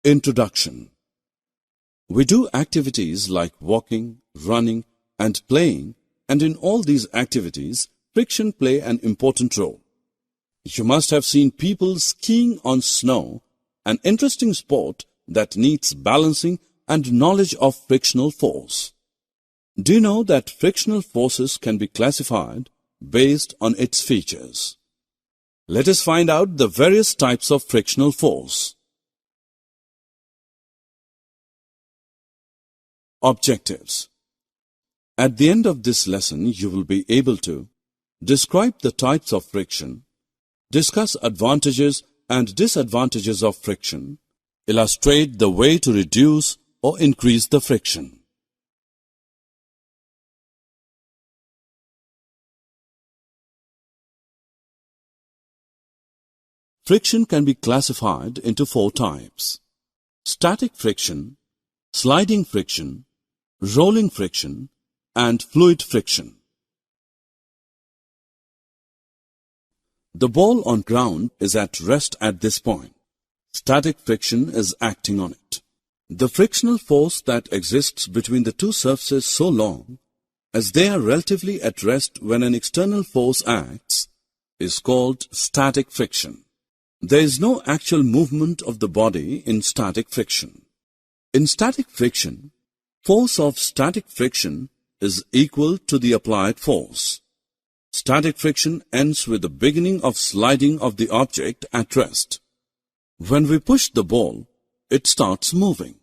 Introduction. We do activities like walking, running, and playing, and in all these activities, friction play an important role. You must have seen people skiing on snow, an interesting sport that needs balancing and knowledge of frictional force. Do you know that frictional forces can be classified based on its features? Let us find out the various types of frictional force. Objectives. At the end of this lesson, you will be able to describe the types of friction, discuss advantages and disadvantages of friction, illustrate the way to reduce or increase the friction. Friction can be classified into 4 types: static friction, sliding friction, rolling friction, and fluid friction. The ball on ground is at rest at this point. Static friction is acting on it. The frictional force that exists between the two surfaces so long as they are relatively at rest when an external force acts is called static friction. There is no actual movement of the body in static friction. In static friction, force of static friction is equal to the applied force. Static friction ends with the beginning of sliding of the object at rest. When we push the ball, it starts moving.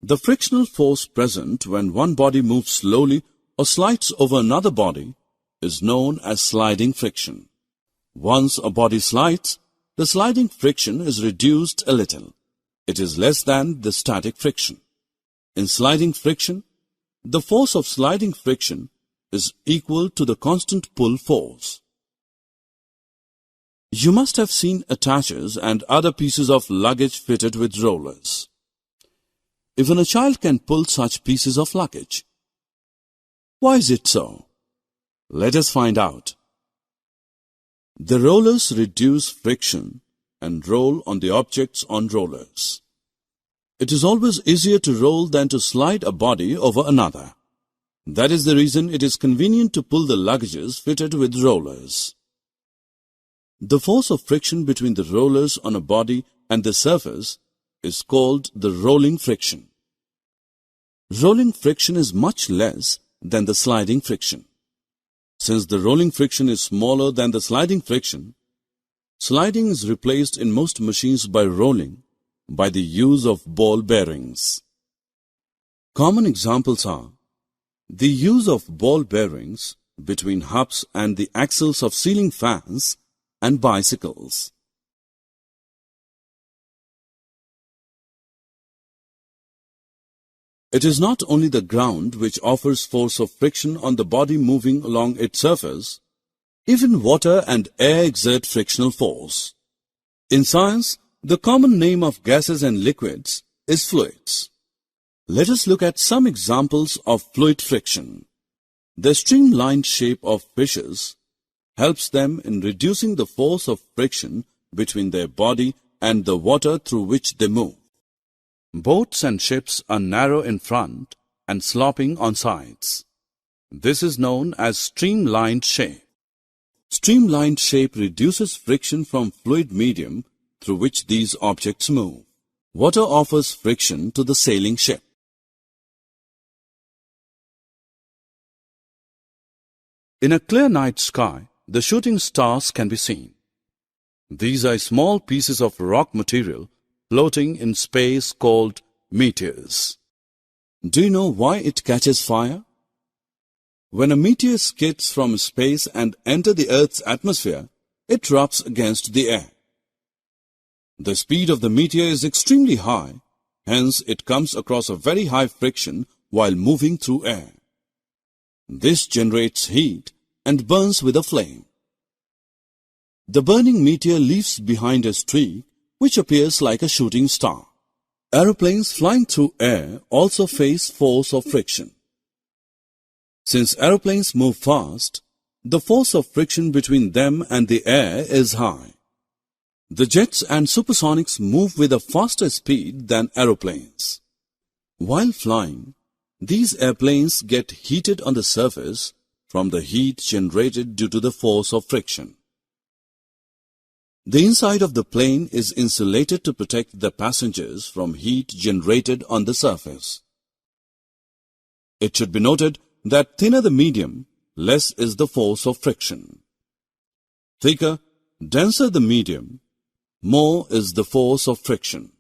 The frictional force present when one body moves slowly or slides over another body is known as sliding friction. Once a body slides, the sliding friction is reduced a little. It is less than the static friction. In sliding friction, the force of sliding friction is equal to the constant pull force. You must have seen attachers and other pieces of luggage fitted with rollers. Even a child can pull such pieces of luggage. Why is it so? Let us find out. The rollers reduce friction and roll on the objects on rollers. It is always easier to roll than to slide a body over another. That is the reason it is convenient to pull the luggages fitted with rollers. The force of friction between the rollers on a body and the surface is called the rolling friction. Rolling friction is much less than the sliding friction. Since the rolling friction is smaller than the sliding friction, sliding is replaced in most machines by rolling by the use of ball bearings. Common examples are the use of ball bearings between hubs and the axles of ceiling fans and bicycles. It is not only the ground which offers force of friction on the body moving along its surface, even water and air exert frictional force. In science, the common name of gases and liquids is fluids. Let us look at some examples of fluid friction. The streamlined shape of fishes helps them in reducing the force of friction between their body and the water through which they move. Boats and ships are narrow in front and sloping on sides. This is known as streamlined shape. Streamlined shape reduces friction from fluid medium through which these objects move. Water offers friction to the sailing ship. In a clear night sky, the shooting stars can be seen. These are small pieces of rock material floating in space called meteors. Do you know why it catches fire? When a meteor skids from space and enters the Earth's atmosphere, it rubs against the air. The speed of the meteor is extremely high, hence it comes across a very high friction while moving through air. This generates heat and burns with a flame. The burning meteor leaves behind a streak which appears like a shooting star. Aeroplanes flying through air also face force of friction. Since aeroplanes move fast, the force of friction between them and the air is high. The jets and supersonics move with a faster speed than aeroplanes. While flying, these airplanes get heated on the surface from the heat generated due to the force of friction. The inside of the plane is insulated to protect the passengers from heat generated on the surface. It should be noted that thinner the medium, less is the force of friction. Thicker, denser the medium, more is the force of friction.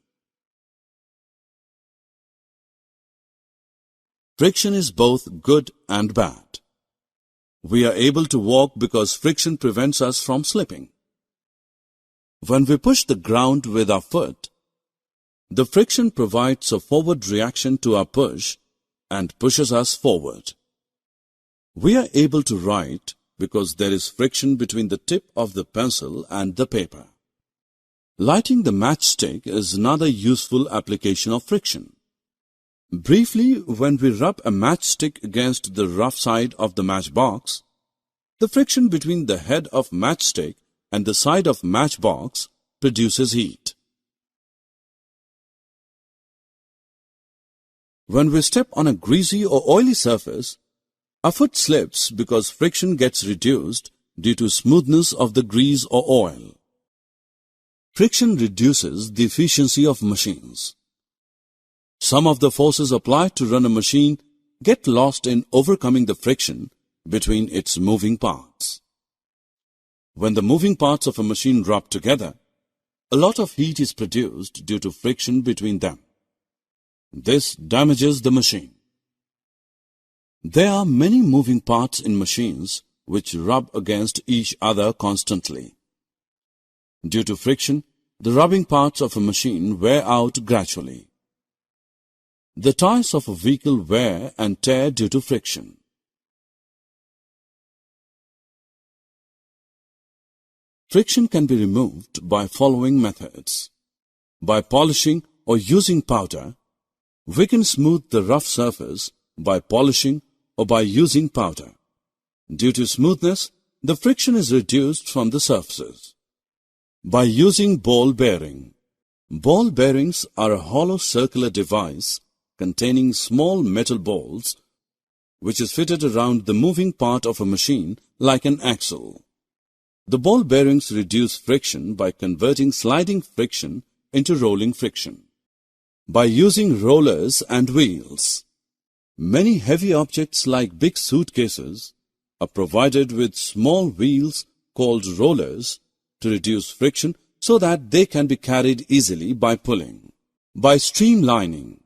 Friction is both good and bad. We are able to walk because friction prevents us from slipping. When we push the ground with our foot, the friction provides a forward reaction to our push and pushes us forward. We are able to write because there is friction between the tip of the pencil and the paper. Lighting the matchstick is another useful application of friction. Briefly, when we rub a matchstick against the rough side of the matchbox, the friction between the head of matchstick and the side of matchbox produces heat. When we step on a greasy or oily surface, our foot slips because friction gets reduced due to smoothness of the grease or oil. Friction reduces the efficiency of machines. Some of the forces applied to run a machine get lost in overcoming the friction between its moving parts. When the moving parts of a machine rub together, a lot of heat is produced due to friction between them. This damages the machine. There are many moving parts in machines which rub against each other constantly. Due to friction, the rubbing parts of a machine wear out gradually. The tires of a vehicle wear and tear due to friction. Friction can be removed by following methods. By polishing or using powder, we can smooth the rough surface by polishing or by using powder. Due to smoothness, the friction is reduced from the surfaces. By using ball bearing. Ball bearings are a hollow circular device containing small metal balls which is fitted around the moving part of a machine like an axle. The ball bearings reduce friction by converting sliding friction into rolling friction. By using rollers and wheels. Many heavy objects like big suitcases are provided with small wheels called rollers to reduce friction so that they can be carried easily by pulling. By streamlining.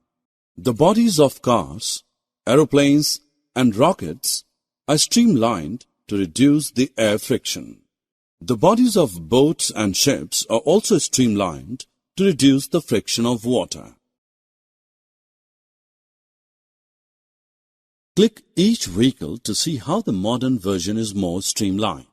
The bodies of cars, aeroplanes, and rockets are streamlined to reduce the air friction. The bodies of boats and ships are also streamlined to reduce the friction of water. Click each vehicle to see how the modern version is more streamlined.